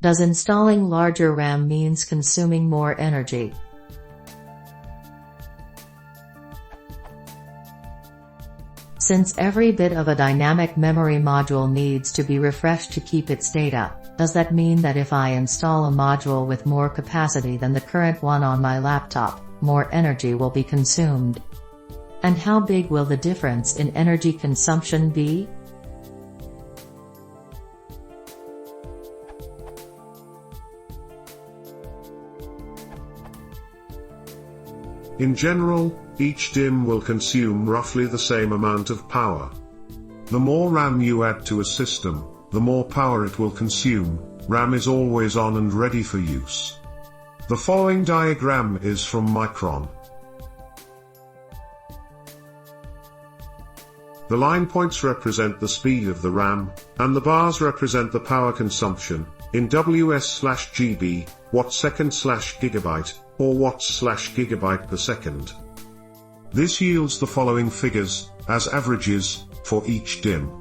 Does installing larger RAM means consuming more energy? Since every bit of a dynamic memory module needs to be refreshed to keep its data, does that mean that if I install a module with more capacity than the current one on my laptop, more energy will be consumed? And how big will the difference in energy consumption be? In general, each DIMM will consume roughly the same amount of power. The more RAM you add to a system, the more power it will consume. RAM is always on and ready for use. The following diagram is from Micron. The line points represent the speed of the RAM, and the bars represent the power consumption, in ws/GB, watt/second/gigabyte, or watts/gigabyte per second. This yields the following figures, as averages, for each DIMM.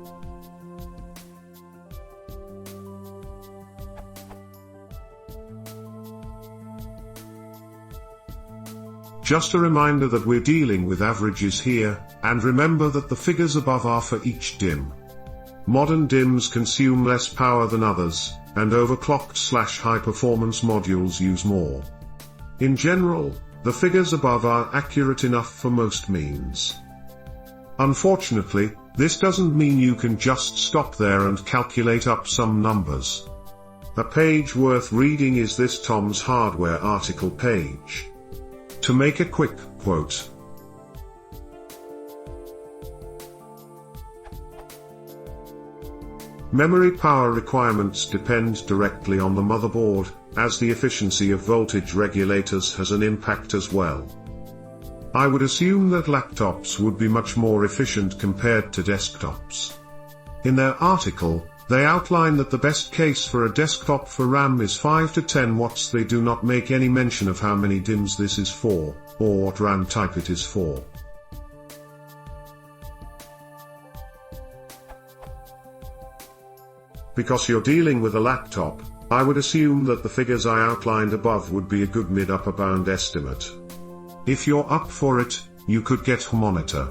Just a reminder that we're dealing with averages here, and remember that the figures above are for each DIMM. Modern DIMMs consume less power than others, and overclocked/high-performance modules use more. In general, the figures above are accurate enough for most means. Unfortunately, this doesn't mean you can just stop there and calculate up some numbers. A page worth reading is this Tom's Hardware article page. To make a quick quote: memory power requirements depend directly on the motherboard, as the efficiency of voltage regulators has an impact as well. I would assume that laptops would be much more efficient compared to desktops. In their article, they outline that the best case for a desktop for RAM is 5 to 10 watts. They do not make any mention of how many DIMMs this is for, or what RAM type it is for. Because you're dealing with a laptop, I would assume that the figures I outlined above would be a good mid-upper bound estimate. If you're up for it, you could get Monitor.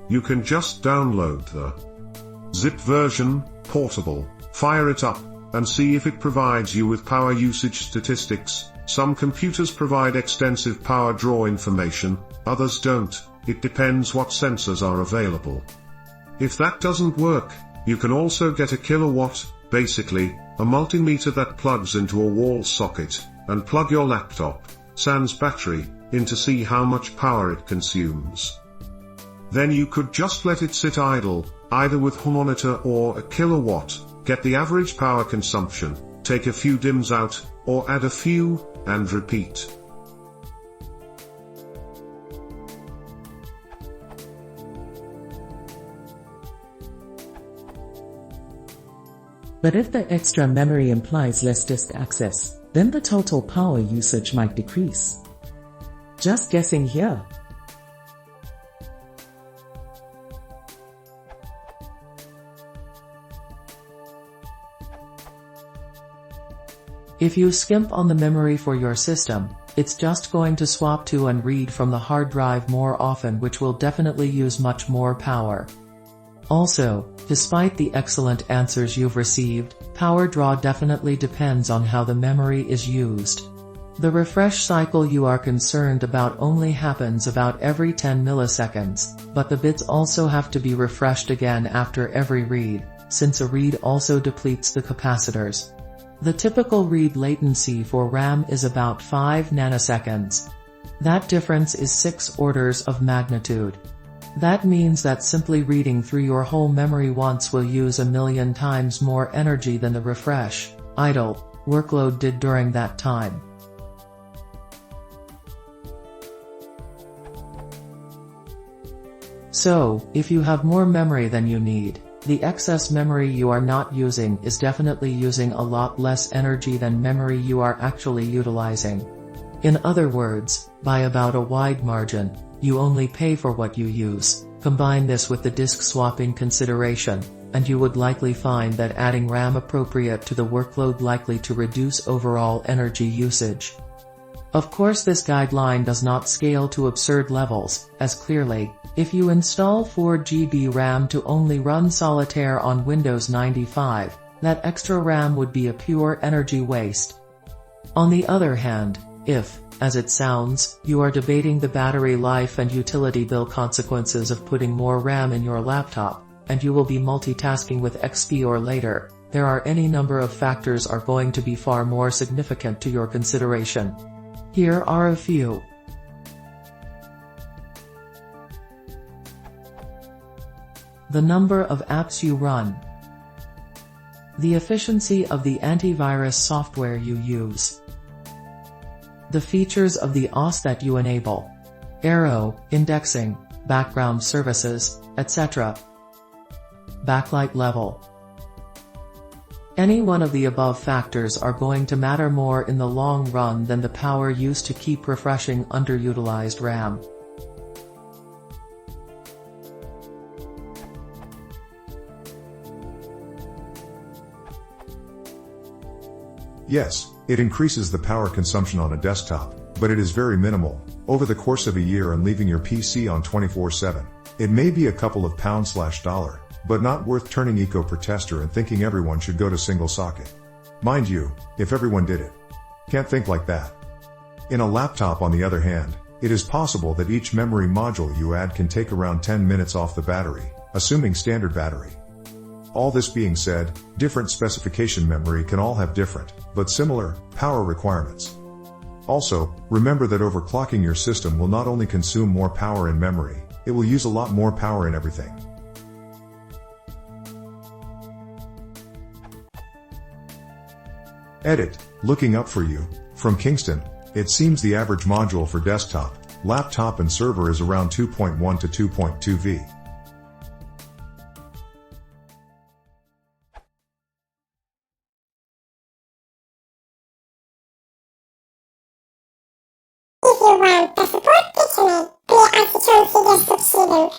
You can just download the zip version, portable, fire it up, and see if it provides you with power usage statistics. Some computers provide extensive power draw information, others don't. It depends what sensors are available. If that doesn't work, you can also get a kilowatt, basically, a multimeter that plugs into a wall socket, and plug your laptop, sans battery, in to see how much power it consumes. Then you could just let it sit idle, either with Monitor or a kilowatt, get the average power consumption, take a few DIMMs out, or add a few, and repeat. But if the extra memory implies less disk access, then the total power usage might decrease. Just guessing here. If you skimp on the memory for your system, it's just going to swap to and read from the hard drive more often, which will definitely use much more power. Also, despite the excellent answers you've received, power draw definitely depends on how the memory is used. The refresh cycle you are concerned about only happens about every 10 milliseconds, but the bits also have to be refreshed again after every read, since a read also depletes the capacitors. The typical read latency for RAM is about 5 nanoseconds. That difference is 6 orders of magnitude. That means that simply reading through your whole memory once will use 1,000,000 times more energy than the refresh, idle, workload did during that time. So, if you have more memory than you need, the excess memory you are not using is definitely using a lot less energy than memory you are actually utilizing. In other words, by about a wide margin, you only pay for what you use. Combine this with the disk swapping consideration, and you would likely find that adding RAM appropriate to the workload likely to reduce overall energy usage. Of course, this guideline does not scale to absurd levels, as clearly, if you install 4 GB RAM to only run Solitaire on Windows 95, that extra RAM would be a pure energy waste. On the other hand, if, as it sounds, you are debating the battery life and utility bill consequences of putting more RAM in your laptop, and you will be multitasking with XP or later, there are any number of factors are going to be far more significant to your consideration. Here are a few. The number of apps you run. The efficiency of the antivirus software you use. The features of the OS that you enable. Arrow, indexing, background services, etc. Backlight level. Any one of the above factors are going to matter more in the long run than the power used to keep refreshing underutilized RAM. Yes, it increases the power consumption on a desktop, but it is very minimal, over the course of a year and leaving your PC on 24/7. It may be a couple of pounds/dollar, but not worth turning eco-protester and thinking everyone should go to single socket. Mind you, if everyone did it. Can't think like that. In a laptop, on the other hand, it is possible that each memory module you add can take around 10 minutes off the battery, assuming standard battery. All this being said, different specification memory can all have different, but similar, power requirements. Also, remember that overclocking your system will not only consume more power in memory, it will use a lot more power in everything. Edit, looking up for you, from Kingston, it seems the average module for desktop, laptop and server is around 2.1 to 2.2 V. If you want the support picture, please subscribe.